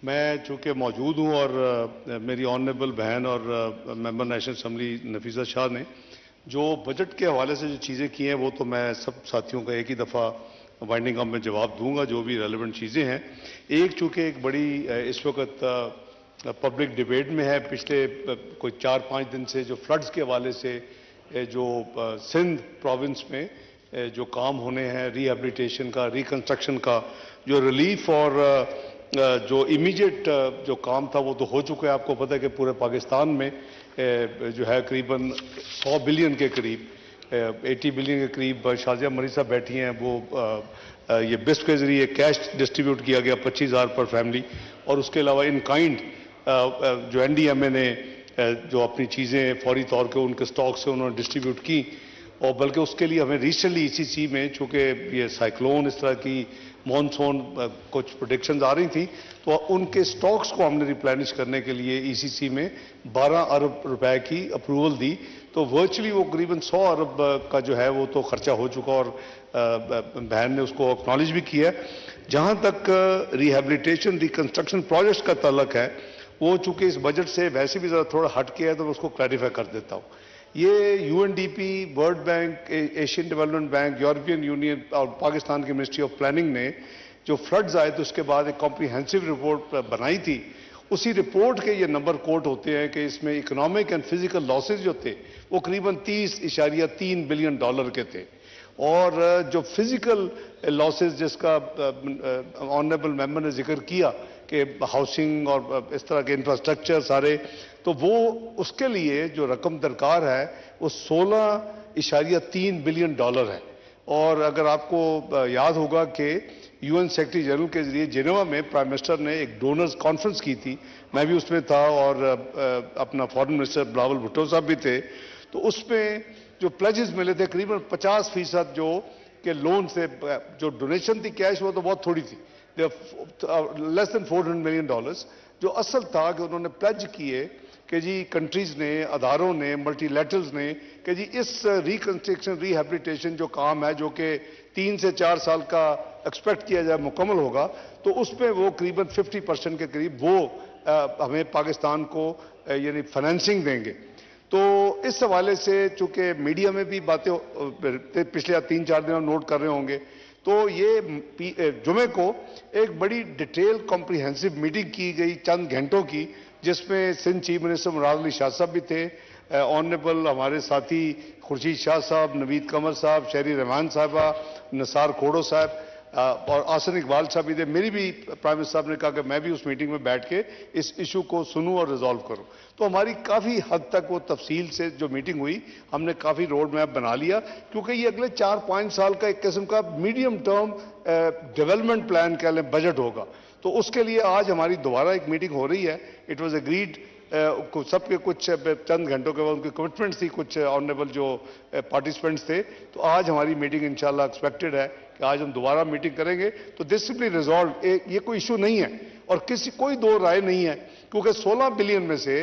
میں چونکہ موجود ہوں اور میری آنریبل بہن اور ممبر نیشنل اسمبلی نفیسہ شاہ نے جو بجٹ کے حوالے سے جو چیزیں کی ہیں وہ تو میں سب ساتھیوں کا ایک ہی دفعہ وائنڈنگ اپ میں جواب دوں گا جو بھی ریلیونٹ چیزیں ہیں. ایک چونکہ ایک بڑی اس وقت پبلک ڈیبیٹ میں ہے پچھلے کوئی 4-5 دن سے جو فلڈز کے حوالے سے جو سندھ پروونس میں جو کام ہونے ہیں ری ہیبلیٹیشن کا ریکنسٹرکشن کا جو ریلیف اور جو امیجیٹ جو کام تھا وہ تو ہو چکا ہے. آپ کو پتہ ہے کہ پورے پاکستان میں جو ہے قریباً 100 بلین کے قریب 80 بلین کے قریب شازیہ مری صاحب بیٹھی ہیں وہ یہ بسپ کے ذریعے کیش ڈسٹریبیوٹ کیا گیا 25,000 پر فیملی اور اس کے علاوہ ان کائنڈ جو این ڈی ایم اے نے جو اپنی چیزیں فوری طور پہ ان کے سٹاک سے انہوں نے ڈسٹریبیوٹ کی اور بلکہ اس کے لیے ہمیں ریسنٹلی ای سی سی میں چونکہ یہ سائیکلون اس طرح کی مانسون کچھ پروڈکشنز آ رہی تھیں تو ان کے سٹاکس کو ہم نے ریپلینش کرنے کے لیے ای سی سی میں 12 ارب روپے کی اپروول دی تو ورچولی وہ قریباً 100 ارب کا جو ہے وہ تو خرچہ ہو چکا اور بہن نے اس کو اکنالج بھی کیا ہے. جہاں تک ریہیبلیٹیشن ریکنسٹرکشن پروجیکٹس کا تعلق ہے وہ چونکہ اس بجٹ سے ویسے بھی ذرا تھوڑا ہٹ کے ہے تو میں اس کو کلیریفائی کر دیتا ہوں. یہ U N D P world bank Asian development bank European union اور پاکستان کی منسٹری آف پلاننگ نے جو فلڈز آئے تو اس کے بعد ایک کمپریہنسو رپورٹ بنائی تھی. اسی رپورٹ کے یہ نمبر کوٹ ہوتے ہیں کہ اس میں اکنامک اینڈ فزیکل لاسز جو تھے وہ قریباً 30.3 بلین ڈالر کے تھے اور جو فزیکل لاسز جس کا آنریبل ممبر نے ذکر کیا کہ ہاؤسنگ اور اس طرح کے انفراسٹرکچر سارے تو وہ اس کے لیے جو رقم درکار ہے وہ 16.3 بلین ڈالر ہے. اور اگر آپ کو یاد ہوگا کہ یو این سیکرٹری جنرل کے ذریعے جنیوا میں پرائم منسٹر نے ایک ڈونرز کانفرنس کی تھی میں بھی اس میں تھا اور اپنا فارن منسٹر بلاول بھٹو صاحب بھی تھے تو اس میں جو پلیجز ملے تھے قریباً 50% جو کہ لون سے جو ڈونیشن تھی کیش وہ تو بہت تھوڑی تھی لیس دین $400 ملین جو اصل تھا کہ انہوں نے پلیج کیے کہ جی کنٹریز نے اداروں نے ملٹی لیٹرلز نے کہ جی اس ریکنسٹرکشن ری ہیبلیٹیشن جو کام ہے جو کہ 3 سے 4 سال کا ایکسپیکٹ کیا جائے مکمل ہوگا تو اس میں وہ قریباً 50% کے قریب وہ ہمیں پاکستان کو یعنی فائنینسنگ دیں گے. تو اس حوالے سے چونکہ میڈیا میں بھی باتیں پچھلے 3-4 دنوں نوٹ کر رہے ہوں گے تو یہ جمعے کو ایک بڑی ڈیٹیل کمپریہنسو میٹنگ کی گئی چند گھنٹوں کی جس میں سندھ چیف منسٹر مراد علی شاہ صاحب بھی تھے آنریبل ہمارے ساتھی خورشید شاہ صاحب نوید قمر صاحب شہری رحمان صاحبہ نثار کھوڑو صاحب اور آسن اقبال صاحب بھی تھے. میری بھی پرائم منسٹر صاحب نے کہا کہ میں بھی اس میٹنگ میں بیٹھ کے اس ایشو کو سنوں اور ریزالو کروں. تو ہماری کافی حد تک وہ تفصیل سے جو میٹنگ ہوئی ہم نے کافی روڈ میپ بنا لیا کیونکہ یہ اگلے 4-5 سال کا ایک قسم کا میڈیم ٹرم ڈیولپمنٹ پلان کہہ لیں بجٹ ہوگا. تو اس کے لیے آج ہماری دوبارہ ایک میٹنگ ہو رہی ہے. اٹ واز اگریڈ سب کے کچھ چند گھنٹوں کے بعد ان کی کمٹمنٹس تھی کچھ آنریبل جو پارٹیسپینٹس تھے تو آج ہماری میٹنگ انشاءاللہ ایکسپیکٹڈ ہے کہ آج ہم دوبارہ میٹنگ کریں گے تو دس ول بی ریزالوڈ. یہ کوئی ایشو نہیں ہے اور کوئی دو رائے نہیں ہے کیونکہ 16 بلین میں سے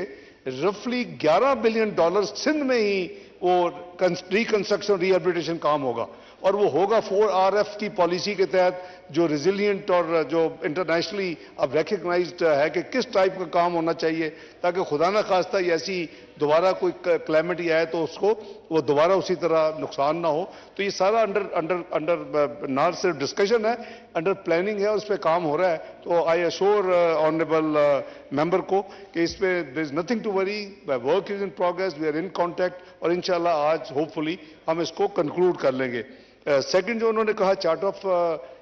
رفلی $11 بلین سندھ میں ہی وہ ریکنسٹرکشن ری ہیبلیٹیشن کام ہوگا اور وہ ہوگا 4RF کی پالیسی کے تحت جو ریزیلینٹ اور جو انٹرنیشنلی اب ریکگنائزڈ ہے کہ کس ٹائپ کا کام ہونا چاہیے تاکہ خدا نہ خواستہ ایسی دوبارہ کوئی کلیمٹی آئے تو اس کو وہ دوبارہ اسی طرح نقصان نہ ہو. تو یہ سارا انڈر نہ صرف ڈسکشن ہے انڈر پلاننگ ہے اور اس پہ کام ہو رہا ہے. تو آئی ایشور آنریبل ممبر کو کہ اس پہ there is nothing to worry work is in progress we are in contact اور انشاءاللہ آج ہوپ فلی ہم اس کو کنکلوڈ کر لیں گے. سیکنڈ جو انہوں نے کہا چارٹ آف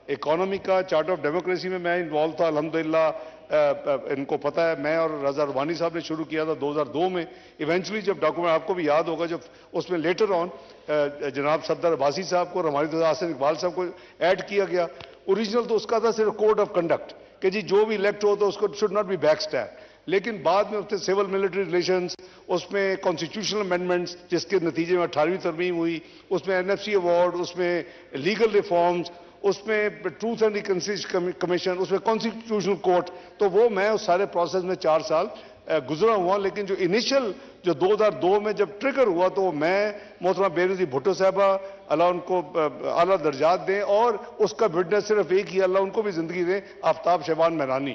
اکانومی کا چارٹ آف ڈیموکریسی میں انوالو تھا الحمدللہ ان کو پتہ ہے میں اور رضا روانی صاحب نے شروع کیا تھا 2002 میں. ایونچولی جب ڈاکومنٹ آپ کو بھی یاد ہوگا جب اس میں لیٹر آن جناب صفدر عباسی صاحب کو اور ہماری آسن اقبال صاحب کو ایڈ کیا گیا. اوریجنل تو اس کا تھا صرف کوڈ آف کنڈکٹ کہ جی جو بھی الیکٹ ہو تو اس کو should not be back step لیکن بعد میں اس میں سول ملٹری ریلیشنز اس میں کانسٹیٹیوشنل امینڈمنٹس جس کے نتیجے میں 18ویں ترمیم ہوئی اس میں NFC ایوارڈ اس میں لیگل ریفارمز اس میں ٹروتھ اینڈ ریکنسیلیشن کمیشن اس میں کانسٹیٹیوشنل کورٹ تو وہ میں اس سارے پروسیس میں 4 سال گزرا ہوا. لیکن جو انیشل جو 2002 میں جب ٹریگر ہوا تو میں محترمہ بینظیر بھٹو صاحبہ اللہ ان کو اعلیٰ درجات دیں اور اس کا وٹنس صرف ایک ہی اللہ ان کو بھی زندگی دیں آفتاب شبان مہرانی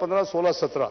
15, 16, 17